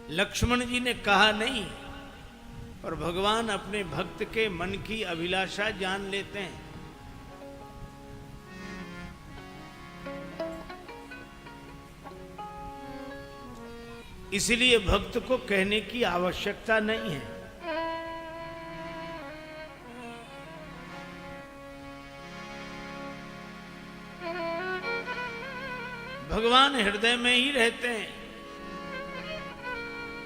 लक्ष्मण जी ने कहा नहीं, पर भगवान अपने भक्त के मन की अभिलाषा जान लेते हैं। इसलिए भक्त को कहने की आवश्यकता नहीं है। भगवान हृदय में ही रहते हैं।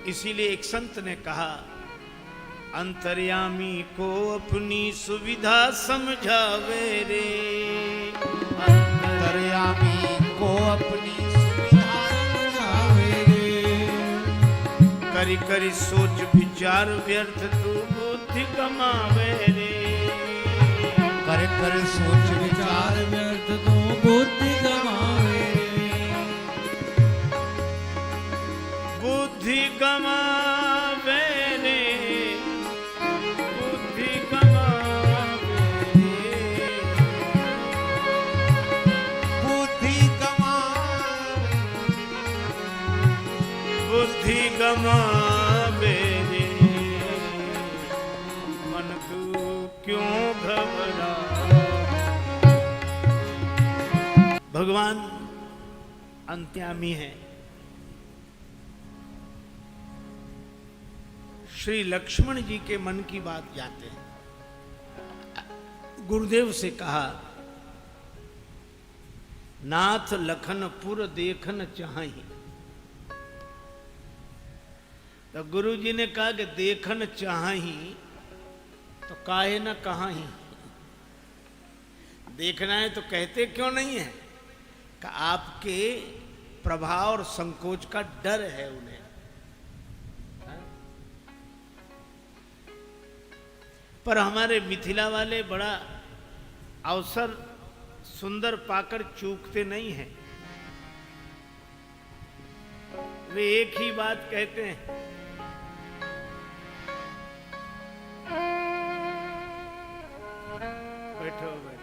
इसीलिए एक संत ने कहा, अंतर्यामी को अपनी सुविधा समझावे रे। अंतर्यामी को अपनी सुविधा समझावे रे। करी करी सोच विचार व्यर्थ तू बुद्धि कमावे रे। कर कर सोच विचार व्यर्थ तू बुद्धि गवावे रे। बुद्धि गमावे रे। बुद्धि गमावे रे। बुद्धि गवावे। बुद्धि गमावे रे। मन तू क्यों घबरा। भगवान अंतर्यामी है। श्री लक्ष्मण जी के मन की बात जानते हैं। गुरुदेव से कहा, नाथ लखनपुर देखन चाहि। तो गुरु जी ने कहा कि देखन चाहि तो काहे न कहाही। देखना है तो कहते क्यों नहीं है? कि आपके प्रभाव और संकोच का डर है उन्हें। पर हमारे मिथिला वाले बड़ा अवसर सुंदर पाकर चूकते नहीं हैं। वे एक ही बात कहते हैं, बैठो बैठो।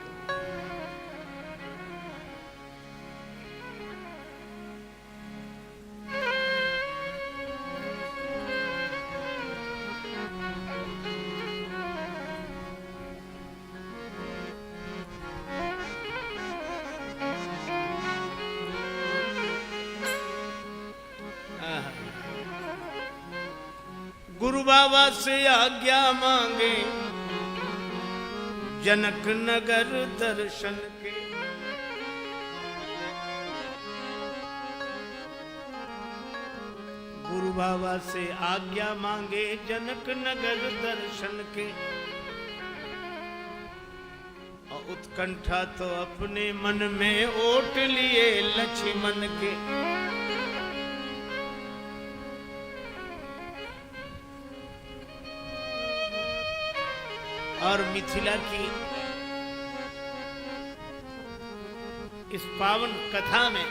गुरु बाबा से आज्ञा मांगे जनक नगर दर्शन के। गुरु बाबा से आज्ञा मांगे जनक नगर दर्शन के। और उत्कंठा तो अपने मन में ओट लिए लक्ष्मण के। और मिथिला की इस पावन कथा में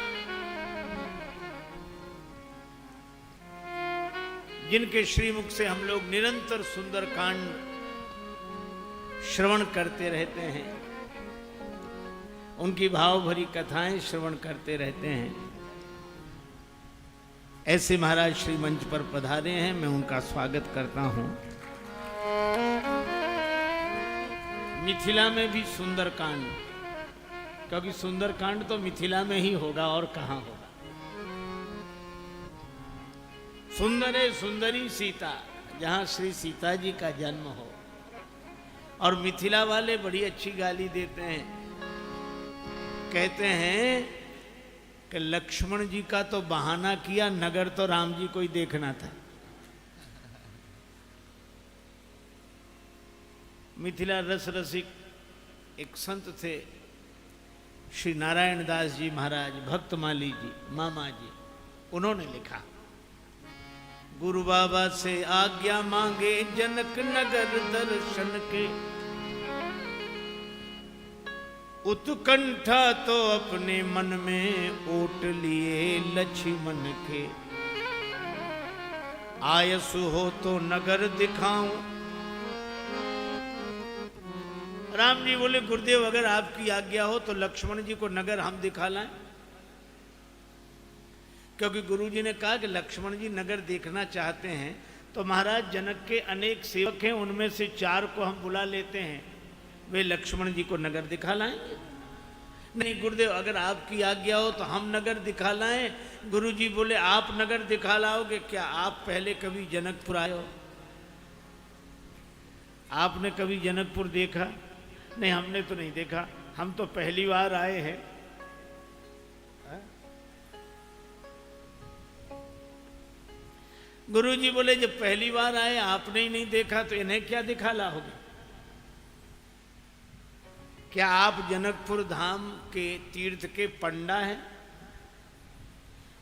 जिनके श्रीमुख से हम लोग निरंतर सुंदर कांड श्रवण करते रहते हैं, उनकी भाव भरी कथाएं श्रवण करते रहते हैं, ऐसे महाराज श्री मंच पर पधारे हैं। मैं उनका स्वागत करता हूं। मिथिला में भी सुंदर कांड, क्योंकि सुंदर कांड तो मिथिला में ही होगा और कहां होगा। सुंदरे सुंदरी सीता, जहां श्री सीता जी का जन्म हो। और मिथिला वाले बड़ी अच्छी गाली देते हैं, कहते हैं कि लक्ष्मण जी का तो बहाना किया, नगर तो राम जी को ही देखना था। मिथिला रस रसिक एक संत थे, श्री नारायण दास जी महाराज, भक्तमाली जी, मामा जी। उन्होंने लिखा, गुरु बाबा से आज्ञा मांगे जनक नगर दर्शन के। उत्कंठा तो अपने मन में ओट लिए लक्ष्मण के। आयसु हो तो नगर दिखाऊं। राम जी बोले, गुरुदेव अगर आपकी आज्ञा हो तो लक्ष्मण जी को नगर हम दिखा लाएं। क्योंकि गुरुजी ने कहा कि लक्ष्मण जी नगर देखना चाहते हैं, तो महाराज जनक के अनेक सेवक हैं, उनमें से 4 को हम बुला लेते हैं, वे लक्ष्मण जी को नगर दिखा लाएंगे। नहीं गुरुदेव, अगर आपकी आज्ञा हो तो हम नगर दिखा लाएं। गुरुजी बोले आप नगर दिखा लाओगे? क्या आप पहले कभी जनकपुर आए हो? आपने कभी जनकपुर देखा? नहीं, हमने तो नहीं देखा, हम तो पहली बार आए हैं। गुरुजी बोले जब पहली बार आए आपने ही नहीं देखा तो इन्हें क्या दिखा लाओगे? क्या आप जनकपुर धाम के तीर्थ के पंडा हैं?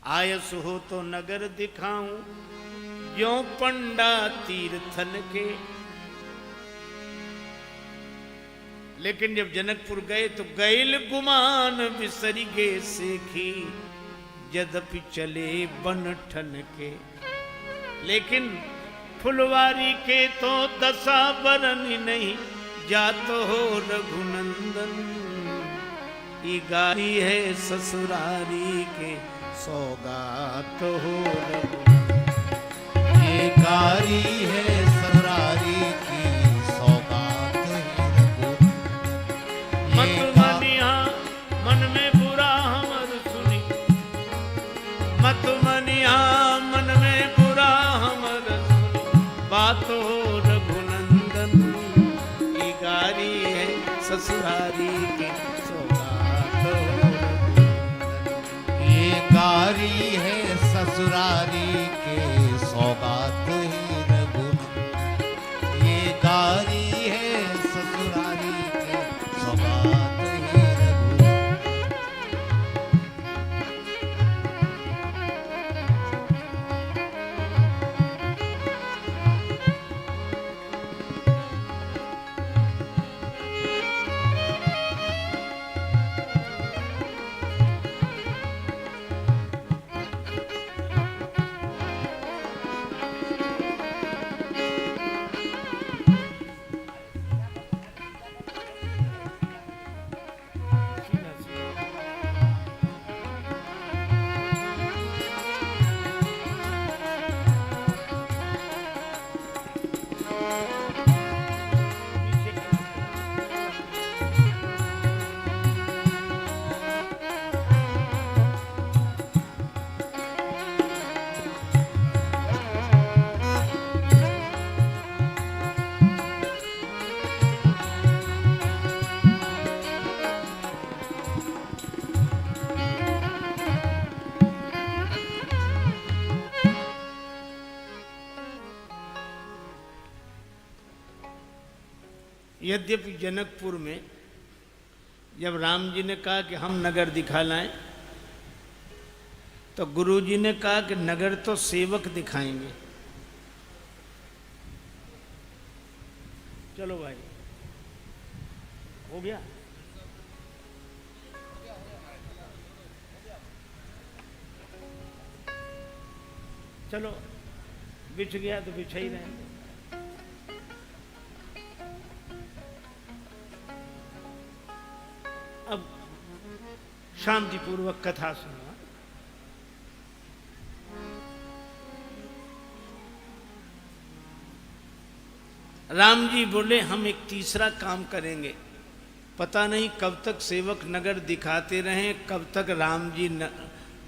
आयस हो तो नगर दिखाऊं जो पंडा तीर्थन के। लेकिन जब जनकपुर गए तो गैल गुमान बिसरी गे सेखी, यद्यपि चले बन ठन के। लेकिन फुलवारी के तो दशा बरन नहीं, जात हो रघुनंदन। ये गारी है ससुरारी के, सौगात हो रघुनंदन। ये गारी है ससुरारी की, सौगात है रघुनंदन। मत मनिहा मन में बुरा हमर सुनी, मत मनिहा मन में बुरा हमर सुनी, बात हो रघुनंदन। ये गारी है ससुरारी के, सौगात हो रघुनंदन। ये गारी है ससुरारी के, सौगात है रघुनंदन। ये गारी है ससुरारी के, सौगात है रघुनंदन। यद्यपि जनकपुर में जब राम जी ने कहा कि हम नगर दिखा लाएं, तो गुरु जी ने कहा कि नगर तो सेवक दिखाएंगे। चलो भाई, हो गया? चलो, बिछ गया तो बिछा ही रहेंगे। अब शांति पूर्वक कथा सुनो। राम जी बोले हम एक तीसरा काम करेंगे। पता नहीं कब तक सेवक नगर दिखाते रहें, कब तक राम जी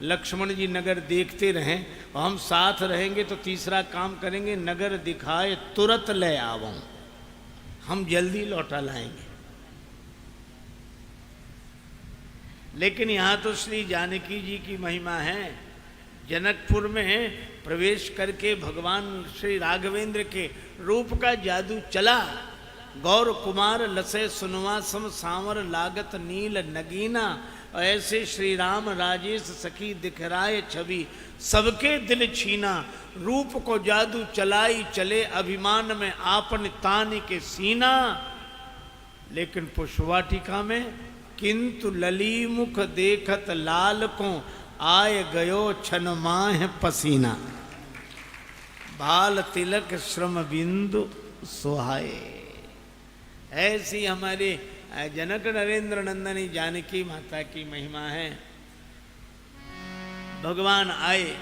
लक्ष्मण जी नगर देखते रहें, और हम साथ रहेंगे तो तीसरा काम करेंगे, नगर दिखाए तुरंत ले आवों, हम जल्दी लौटा लाएंगे। लेकिन यहाँ तो श्री जानकी जी की महिमा है। जनकपुर में प्रवेश करके भगवान श्री राघवेंद्र के रूप का जादू चला। गौर कुमार लसे सुनवा सम सांवर लागत नील नगीना, ऐसे श्री राम राजेश सखी दिखराए छवि, सबके दिल छीना। रूप को जादू चलाई चले, अभिमान में आपन तान के सीना। लेकिन पुष्पवाटिका में किंतु लली मुख देखत लाल को, आय गयो छन माह पसीना। बाल तिलक श्रम बिंदु सुहाए। ऐसी हमारे जनक नरेंद्र नंदनी जानकी माता की महिमा है। भगवान आए।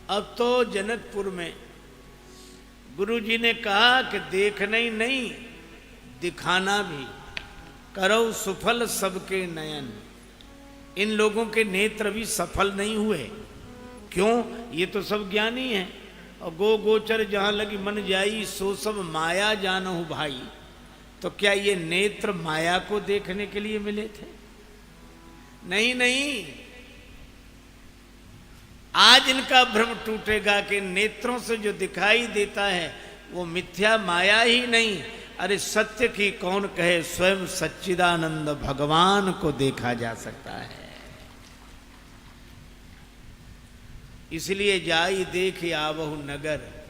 अब तो जनकपुर में गुरु जी ने कहा कि देखना ही नहीं, दिखाना भी। करो सुफल सबके नयन। इन लोगों के नेत्र भी सफल नहीं हुए। क्यों? ये तो सब ज्ञानी हैं। और गो गोचर जहां लगी मन जाई, सो सब माया जानहु भाई। तो क्या ये नेत्र माया को देखने के लिए मिले थे? नहीं नहीं, आज इनका भ्रम टूटेगा कि नेत्रों से जो दिखाई देता है वो मिथ्या माया ही नहीं। अरे सत्य की कौन कहे, स्वयं सच्चिदानंद भगवान को देखा जा सकता है। इसलिए जाई देख आवहु नगर।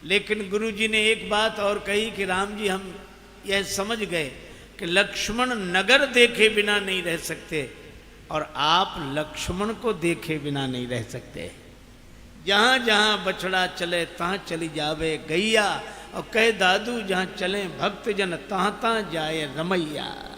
लेकिन गुरु जी ने एक बात और कही कि राम जी, हम यह समझ गए कि लक्ष्मण नगर देखे बिना नहीं रह सकते और आप लक्ष्मण को देखे बिना नहीं रह सकते। जहां जहां बछड़ा चले तहां चली जावे गैया, और कहे दादू जहां चले भक्त जन तहां तहां जाए रमैया।